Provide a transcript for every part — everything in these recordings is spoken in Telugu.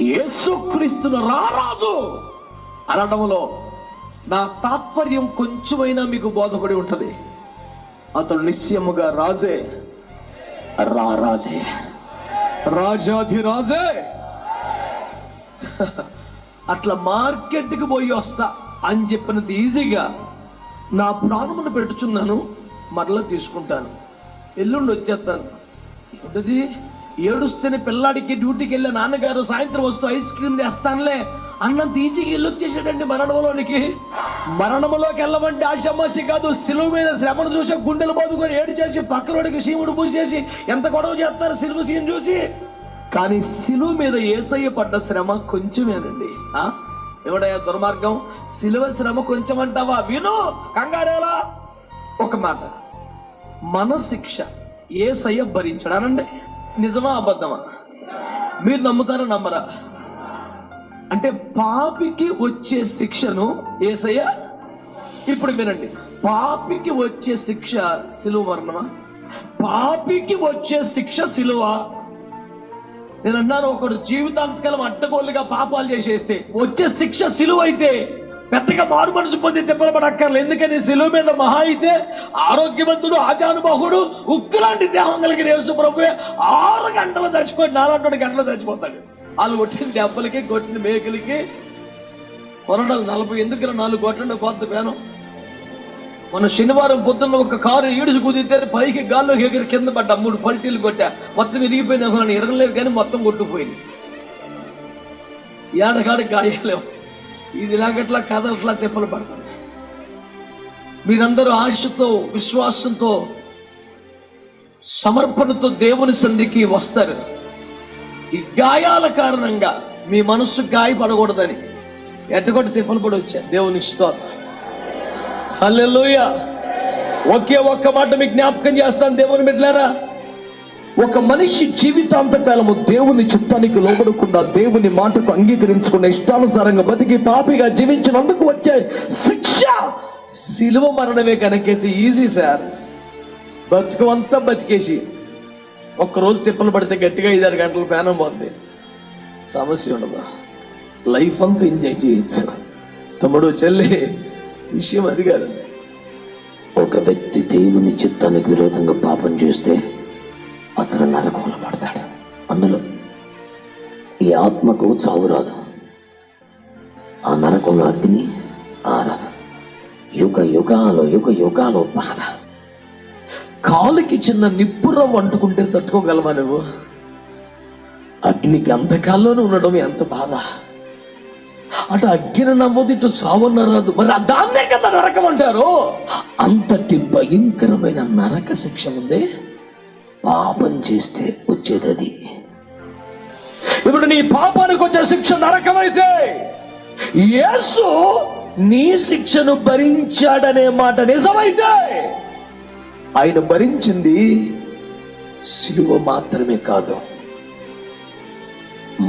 యేసుక్రీస్తును రారాజు అనడంలో నా తాత్పర్యం కొంచెమైనా మీకు బోధపడి ఉంటది. అతడు నిశ్చయముగా రాజే, రాజే, రాజాధిరాజే. అట్లా మార్కెట్కి పోయి వస్తా అని చెప్పినంత ఈజీగా నా ప్రాణమును పెట్టుచున్నాను, మరలా తీసుకుంటాను, ఎల్లుండి వచ్చేస్తాను. ఏంటది ఏడుస్తేనే పిల్లాడికి డ్యూటీకి వెళ్ళే నాన్నగారు సాయంత్రం వస్తూ ఐస్ క్రీమ్ తెస్తానులే అన్నంత ఈజీగా వెళ్ళొచ్చేసాడండి మరణంలోనికి. మరణంలోకి వెళ్ళమంటే ఆశమాసి కాదు. సిలువ మీద శ్రమను చూసి గుండెలు బాదుకొని ఏడు చేసి పక్కనోడికి శివుడు పూసేసి ఎంత గొడవ చేస్తారు సిలువ సీన్ చూసి. కానీ సిలువ మీద యేసయ్య పడ్డ శ్రమ కొంచెమేనండి. ఎవడయ్యా దుర్మార్గం, సిలువ శ్రమ కొంచెం అంటావా? విను కంగారేలా. ఒక మాట, మన శిక్ష యేసయ్య భరించడానండి. నిజమా అబద్ధమా? మీరు నమ్ముతారా నమ్మరా? అంటే పాపికి వచ్చే శిక్షను యేసయ్య, ఇప్పుడు వినండి, పాపికి వచ్చే శిక్ష సిలువ మరణమా? పాపికి వచ్చే శిక్ష సిలువ. నేను అన్నాను, ఒకడు జీవితాంతకాలం అడ్డగోలుగా పాపాలు చేసేస్తే వచ్చే శిక్ష సిలువ అయితే పెద్దగా మారు మనసు పొంది తిప్పలపడక్కర్లేదు. ఎందుకని సిలువ మీద మహా అయితే ఆరోగ్యవంతుడు, ఆజానుబాహుడు, ఉక్కులాంటి దేహం కలిగిన యేసు ప్రభువే 6 గంటలు చచ్చిపోయి 4 గంటలు చచ్చిపోతాడు. వాళ్ళు కొట్టిన దెబ్బలకి, కొట్టిన మేకలకి కొరడాలు 40. ఎందుకు 4 కొట్టండి కొత్త పేను. మన శనివారం పొద్దున్న ఒక కారు ఈడుసు కుదిరితే పైకి గాల్లో ఎగిరి కింద పడ్డా, 3 పల్టీలు కొట్టా, మొత్తం విరిగిపోయింది. అనుకున్నాను ఎరగలేదు కానీ మొత్తం కొట్టుకుపోయింది. ఏడగాడికి గాయలేవు. ఇది ఇలాగట్లా కథలట్లా తిప్పలు పడుతుంది. మీరందరూ ఆశతో, విశ్వాసంతో, సమర్పణతో దేవుని సన్నిధికి వస్తారు. ఈ గాయాల కారణంగా మీ మనస్సు గాయపడకూడదని ఎట్టగొట్టి తిప్పలు పడి వచ్చా. దేవుని స్తోత్రం, హల్లెలూయా. ఒక్క మాట మీకు జ్ఞాపకం చేస్తాను దేవుని బిడ్డలారా. ఒక మనిషి జీవితాంతకాలము దేవుని చిత్తానికి లోబడకుండా, దేవుని మాటకు అంగీకరించకుండా, ఇష్టానుసారంగా బతికి పాపిగా జీవించినందుకు వచ్చే శిక్ష సిలువ మరణమే. కనుకైతే ఈజీ సార్. బతుకంతా బతికేసి ఒక్కరోజు తిప్పలు పడితే గట్టిగా 5-6 గంటలు పేనం పోద్ది, సమస్య ఉండదు. లైఫ్ అంతా ఎంజాయ్ చేయొచ్చు. తమ్ముడు, చెల్లి, విషయం అది కాదండి. ఒక వ్యక్తి దేవుని చిత్తానికి విరోధంగా పాపం చేస్తే అతను నరకంలో పడతాడు. అందులో ఈ ఆత్మకు చావు రాదు, ఆ నరకంలో అగ్ని ఆరదు. యుగ యుగాలు బాధ. కాలుకి చిన్న నిప్పురం అంటుకుంటే తట్టుకోగలవా నువ్వు? అగ్నికి అంతకాల్లోనే ఉండడం ఎంత బాధ. అటు అగ్గిన నవ్వదు, ఇటు చావన్న రాదు. మరి దాన్నే కదా నరకం అంటారు. అంతటి భయంకరమైన నరక శిక్ష ఉంది పాపం చేస్తే వచ్చేది. అది ఇప్పుడు నీ పాపానికి వచ్చే శిక్ష నరకమైతే, యేసు నీ శిక్షను భరించాడనే మాట నిజమైతే, ఆయన భరించింది సిలువ మాత్రమే కాదు,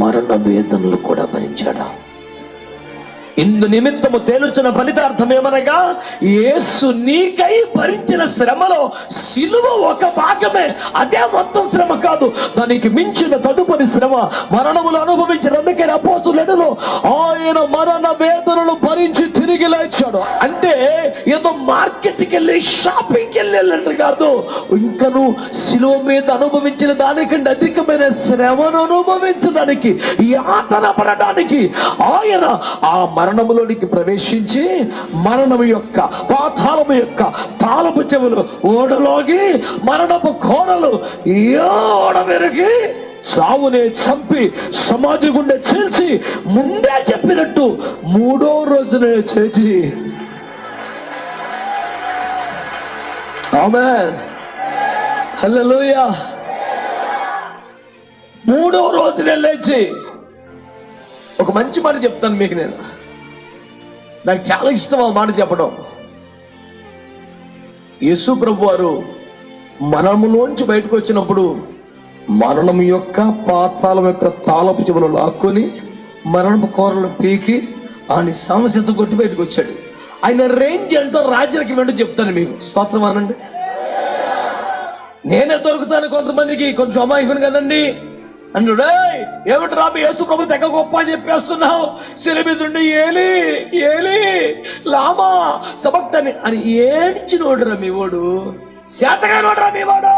మరణ వేదనలు కూడా భరించాడు. ఇందు నిమిత్తము తేలుచున్న ఫలితార్థం ఏమనగా, యేసు నీకై భరించిన శ్రమలో సిలువ ఒక భాగమే. అదే మొత్తం శ్రమ కాదు, దానికి మించిన తదుపరి శ్రమ మరణములు అనుభవించిన. అందుకే అపోస్తులులో ఆయన మరణ వేదనలు భరించి తిరిగి లేచాడు. అంటే ఏదో మార్కెట్కి వెళ్ళి షాపింగ్కి వెళ్ళినట్టు కాదు, ఇంకను సిలువ మీద అనుభవించిన దానికంటే అధికమైన శ్రమను అనుభవించడానికి, యాతన పడడానికి ఆయన ఆ మరణములోనికి ప్రవేశించి మరణము యొక్క, పాతాళము యొక్క తాళపు చెవులు ఓడలోకి, మరణపు కోరలు ఓడ మెరుగి చావునే చంపి సమాధి గుండె చేల్చి, ముందే చెప్పినట్టు 3వ రోజునే చేసి, ఆమేన్, హల్లెలూయా, 3వ రోజునే లేచి. ఒక మంచి మాట చెప్తాను మీకు, నాకు చాలా ఇష్టం ఆ మాట చెప్పడం. యేసు ప్రభు వారు మరణములోంచి బయటకు వచ్చినప్పుడు మరణం యొక్క, పాతాళం యొక్క తాళపు చెవులు లాక్కొని, మరణపు కోరలు పీకి ఆయన సమస్యతో కొట్టి బయటకు వచ్చాడు. ఆయన రేంజ్ ఏంటో రాజులకి వెంటనే చెప్తాను మీకు. స్తోత్రం అనండి. నేనే దొరుకుతాను కొంతమందికి, కొంచెం అమాయకుని కదండి. అన్నాడు, ఏమిటి రాబు యేసు ప్రభు తెగ గొప్ప అని చెప్పేస్తున్నావు, శిలువ మీద ఉండి ఏలి ఏలి లామా సబక్తని అని ఏడ్చినోడురా మీ వాడు, శాతగానోడురా మీ వాడు.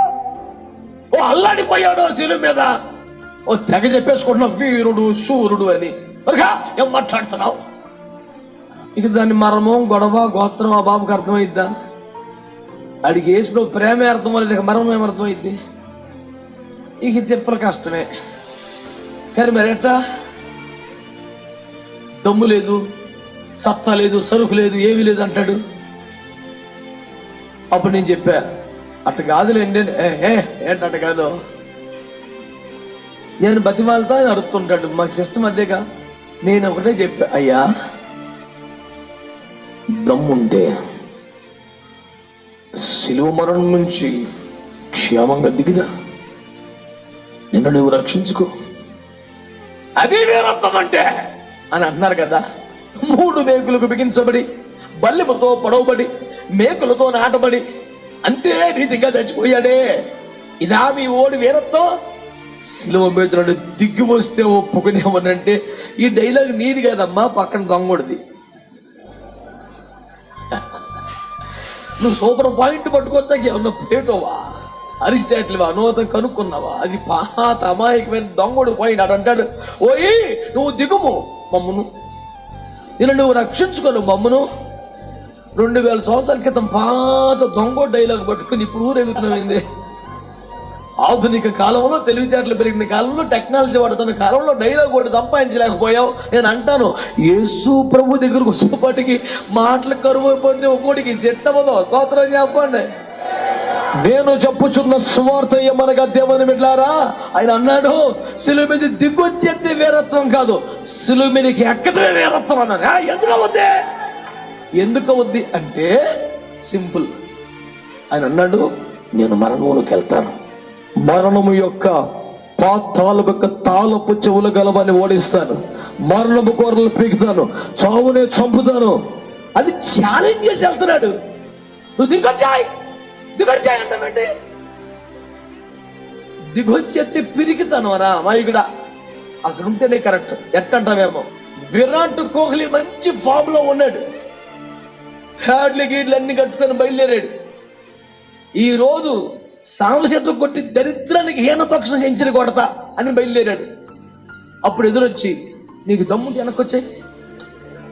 ఓ అల్లాడిపోయాడు శిలువ మీద. ఓ తెగ చెప్పేసుకుంటున్నావు వీరుడు శూరుడు అని. మరిగా ఏం మాట్లాడుతున్నావు? ఇక దాని మర్మం గొడవ గోత్రం ఆ బాబుకి అర్థమైద్దా? అడిగి యేసు ప్రభు ప్రేమే అర్థం లేదు, ఇక మర్మం ఏమర్థమైద్ది? ఇక తిప్పలు కష్టమే. కానీ మరి ఎట్టా? దమ్ము లేదు, సత్తా లేదు, సరుకు లేదు, ఏమీ లేదు అంటాడు. అప్పుడు నేను చెప్పా, అట్ట కాదులేండి. ఏంటంట కాదు, నేను బతిమాలతా అని అడుగుతుంటాడు. మాకు సిస్టమ్ అదేగా. నేను ఒకటే చెప్పా, అయ్యా దమ్ముంటే శిలువ మరణం నుంచి క్షేమంగా దిగినా నిన్ను నువ్వు రక్షించుకో, అదే వీరత్వం అంటే అని అంటున్నారు కదా. 3 మేకులకు బిగించబడి, బల్లెముతో పొడవబడి, మేకులతో నాటబడి, అంతే రీతిగా చచ్చిపోయాడే. ఇదా మీ ఓడి వీరత్వం? శిలువ మీద దిగ్గు వస్తే ఒప్పుకునేవనంటే ఈ డైలాగ్ నీది కాదమ్మా, పక్కన దొంగొడిది. నువ్వు సూపర్ పాయింట్ పట్టుకొచ్చాక ఏమన్నా ప్లేటోవా, అరిస్టాటిల్వా, నూతన కనుక్కున్నావా? అది పాత అమాయకమైన దొంగడు పాయింట్. అటు అంటాడు, ఓయి నువ్వు దిగుము మమ్మును, ఇలా నువ్వు రక్షించుకోను మమ్మును. 2000 సంవత్సరాల క్రితం పాత దొంగ డైలాగ్ పట్టుకుని ఇప్పుడు ఊరేగుతున్నాయింది. ఆధునిక కాలంలో, తెలివితేటలు పెరిగిన కాలంలో, టెక్నాలజీ వాడుతున్న కాలంలో డైలాగ్ కూడా సంపాదించలేకపోయావు. నేను అంటాను, యేసు ప్రభు దగ్గరకు వచ్చేపాటికి మాటలు కరువు అయిపోతే ఒక్కోటికి సెట్ అవ్వదు. స్తోత్రం చెప్పండి. నేను చెప్పుచున్న సువార్త ఏమనగా దేవుని బిడ్డలారా, ఆయన అన్నాడు శిలువ మీద దిగొచ్చేస్తే వీరత్వం కాదు, శిలువ మీదకి ఎక్కడమే వీరత్వం అన్నాడు. ఎందుకు అవద్దే? ఎందుకు అవద్ది అంటే సింపుల్. ఆయన అన్నాడు, నేను మరణంలోకి వెళ్తాను, మరణము యొక్క పాతాళము యొక్క తాళపు చెవుల గలవాన్ని ఓడిస్తాను, మరణము కూరలు పీకుతాను, చావునే చంపుతాను. అది ఛాలెంజ్ చేసి వెళ్తున్నాడు. నువ్వు దిగొచ్చాయి దిగొచ్చాయి అంటావండి. దిగొచ్చేస్తే పిరికితాను అనా మాయికుడా, అక్కడ ఉంటేనే కరెక్ట్. ఎట్టంటావేమో, విరాట్ కోహ్లీ మంచి ఫామ్ లో ఉన్నాడు, హ్యాడ్లు గీడ్లు అన్ని కట్టుకొని బయలుదేరాడు. ఈ రోజు సామశత్వం కొట్టి దరిద్రానికి హీనపక్షం సెంచరీ కొడతా అని బయలుదేరాడు. అప్పుడు ఎదురొచ్చి, నీకు దమ్ముంటి వెనక్కొచ్చాయి,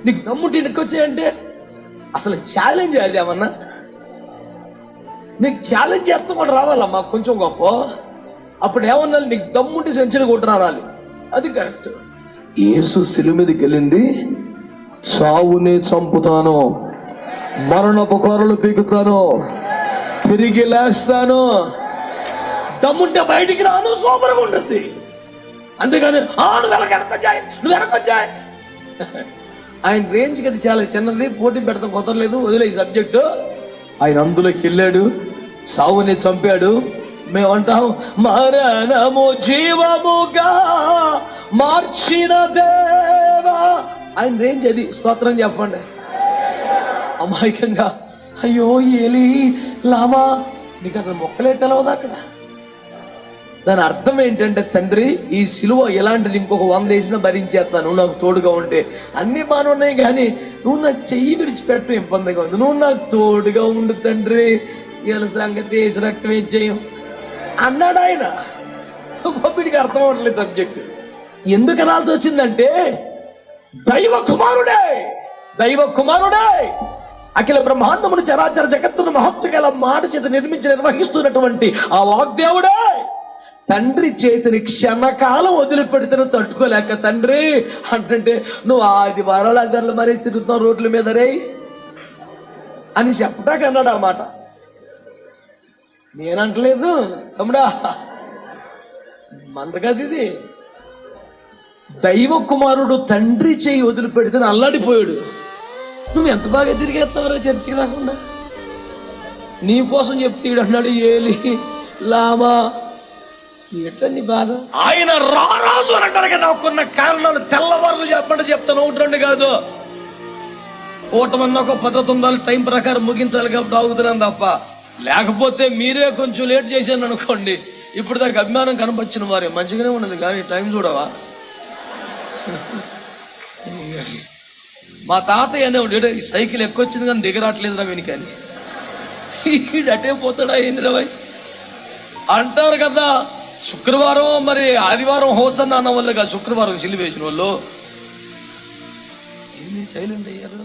నీకు దమ్ముంటి వెనక్కొచ్చాయంటే అసలు ఛాలెంజ్ అది. ఏమన్నా నీకు ఛాలెంజ్ చేస్తా కూడా రావాలమ్మా కొంచెం గొప్ప. అప్పుడు ఏమన్నా, నీకు దమ్ముంటి సెంచరీ కొట్టి రావాలి. అది కరెక్ట్. యేసు శిలువ మీదకి వెళ్ళింది, చావునే చంపుతాను, మరణపు కూరలు పీకుతాను, తిరిగి లేస్తాను, దమ్ముంటే బయటికి రాను, సూపర్గా ఉంటుంది. అంతేగాని నువ్వు వెనకొచ్చాయి నువ్వు వెనకొచ్చాయి. ఆయన రేంజ్కి అది చాలా చిన్నది, పోటీ పెడతాం కుదరలేదు, వదిలే ఈ సబ్జెక్టు. ఆయన అందులోకి వెళ్ళాడు, సావుని చంపాడు. మేమంటాం మరణము జీవముగా మార్చిన దేవా. ఆయన రేంజ్ అది. స్తోత్రం చెప్పండి. అమాయకంగా అయ్యో ఏలి లామా, నీకు అక్కడ మొక్కలే తెలవదా? అక్కడ దాని అర్థం ఏంటంటే, తండ్రి ఈ సిలువ ఎలాంటిది, ఇంకొక 100 వేసినా భరించేస్తాను, నువ్వు నాకు తోడుగా ఉంటే. అన్ని బాగున్నాయి కానీ నువ్వు నా చెయ్యి విడిచిపెట్టడం ఇబ్బందిగా ఉంది, నువ్వు నాకు తోడుగా ఉండు తండ్రి. వీళ్ళ సంగతి వేసి రక్తం ఏం చేయం అన్నాడు ఆయన. వీడికి అర్థం అవ్వట్లేదు సబ్జెక్ట్. ఎందుకు అనాల్సి వచ్చిందంటే, దైవ కుమారుడే అఖిల బ్రహ్మాండమును చరాచర జగత్తును మహత్తుగల మాట చేత నిర్మించి ఆ వాగ్దేవుడే తండ్రి చేతిని క్షణకాలం వదిలిపెడితే తట్టుకోలేక, తండ్రి అంటే నువ్వు ఆదివారాలు అద్దర్లు మరీ తిరుగుతున్నావు రోడ్ల మీద రే అని చెప్పటాక అన్నాడు ఆ మాట. నేనంటలేదు తమ్ముడా, మందగది ఇది. దైవ కుమారుడు తండ్రి చేయి వదిలిపెడితే అల్లాడిపోయాడు. నువ్వు ఎంత బాగా తిరిగేస్తావరా చర్చికి రాకుండా? నీ కోసం చెప్తాడు అన్నాడు ఏలి లామా. ఎట్లా నీ బాధ? ఆయన రారాజు అని అంటారు కదా, నాకున్న కారణాలు తెల్లవారులు చెప్పండి చెప్తాను, 1-2 కాదు. ఓటమన్న ఒక పద్ధతి ఉండాలి, టైం ప్రకారం ముగించాలి కాబట్టి ఆగుతున్నాను తప్ప. లేకపోతే మీరే కొంచెం లేట్ చేశాను అనుకోండి, ఇప్పుడు దాకా అభిమానం కనపరిచిన వారే మంచిగానే ఉన్నది, కానీ టైం చూడవా? మా తాతయ్య అనేవాడు, ఈ సైకిల్ ఎక్కొచ్చింది కానీ దిగరాట్లేదురా వెనుకని. అటే పోతాడా ఏందిరా భాయ్ అంటారు కదా. శుక్రవారం మరి ఆదివారం హోసన్న అన్న వాళ్ళు కాదు, శుక్రవారం సిలువేసిన వాళ్ళు ఏంది సైలెంట్ అయ్యారు.